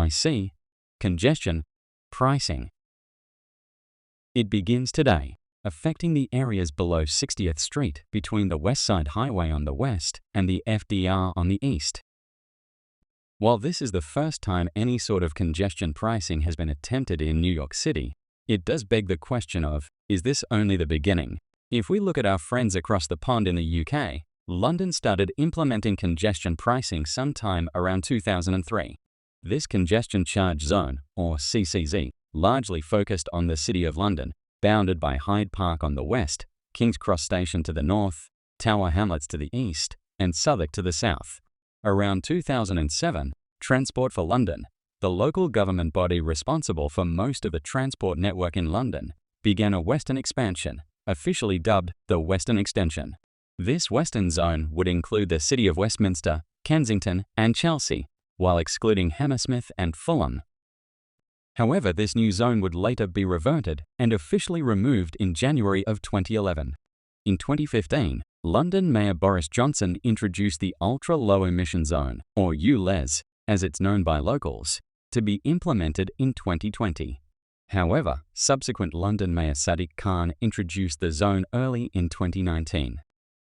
NYC Congestion pricing. It begins today, affecting the areas below 60th Street between the West Side Highway on the west and the FDR on the east. While this is the first time any sort of congestion pricing has been attempted in New York City, it does beg the question of, is this only the beginning? If we look at our friends across the pond in the UK, London started implementing congestion pricing sometime around 2003. This congestion charge zone, or CCZ, largely focused on the City of London, bounded by Hyde Park on the west, King's Cross Station to the north, Tower Hamlets to the east, and Southwark to the south. Around 2007, Transport for London, the local government body responsible for most of the transport network in London, began a western expansion, officially dubbed the Western Extension. This western zone would include the City of Westminster, Kensington, and Chelsea, while excluding Hammersmith and Fulham. However, this new zone would later be reverted and officially removed in January of 2011. In 2015, London Mayor Boris Johnson introduced the Ultra Low Emission Zone, or ULEZ, as it's known by locals, to be implemented in 2020. However, subsequent London Mayor Sadiq Khan introduced the zone early in 2019.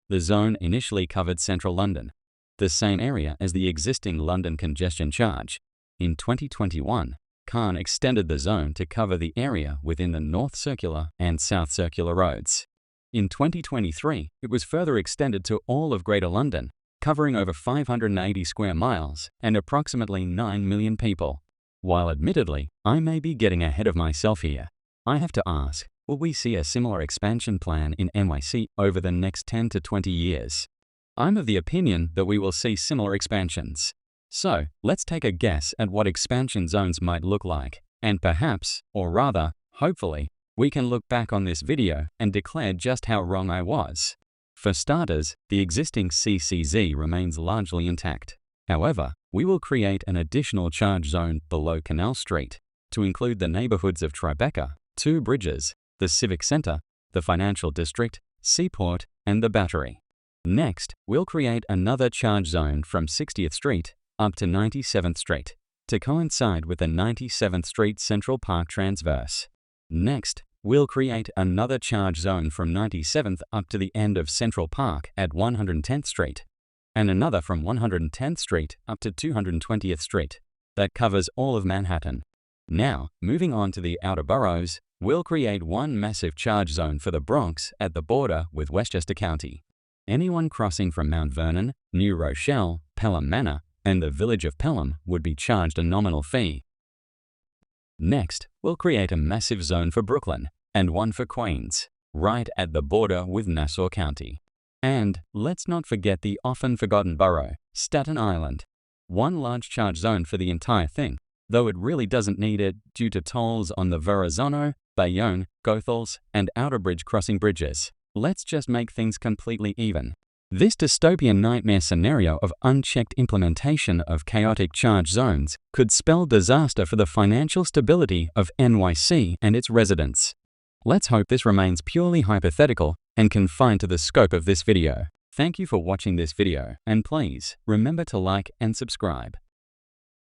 The zone initially covered central London, the same area as the existing London congestion charge. In 2021, Khan extended the zone to cover the area within the North Circular and South Circular roads. In 2023, it was further extended to all of Greater London, covering over 580 square miles and approximately 9 million people. While admittedly, I may be getting ahead of myself here, I have to ask, will we see a similar expansion plan in NYC over the next 10 to 20 years? I'm of the opinion that we will see similar expansions. So, let's take a guess at what expansion zones might look like, and perhaps, or rather, hopefully, we can look back on this video and declare just how wrong I was. For starters, the existing CCZ remains largely intact. However, we will create an additional charge zone below Canal Street to include the neighborhoods of Tribeca, Two Bridges, the Civic Centre, the Financial District, Seaport, and the Battery. Next, we'll create another charge zone from 60th Street up to 97th Street to coincide with the 97th Street Central Park transverse. Next, we'll create another charge zone from 97th up to the end of Central Park at 110th Street, and another from 110th Street up to 220th Street. That covers all of Manhattan. Now, moving on to the outer boroughs, we'll create one massive charge zone for the Bronx at the border with Westchester County. Anyone crossing from Mount Vernon, New Rochelle, Pelham Manor, and the village of Pelham would be charged a nominal fee. Next, we'll create a massive zone for Brooklyn and one for Queens, right at the border with Nassau County. And let's not forget the often forgotten borough, Staten Island. One large charge zone for the entire thing, though it really doesn't need it due to tolls on the Verrazano, Bayonne, Goethals, and Outerbridge crossing bridges. Let's just make things completely even. This dystopian nightmare scenario of unchecked implementation of chaotic charge zones could spell disaster for the financial stability of NYC and its residents. Let's hope this remains purely hypothetical and confined to the scope of this video. Thank you for watching this video, and please remember to like and subscribe.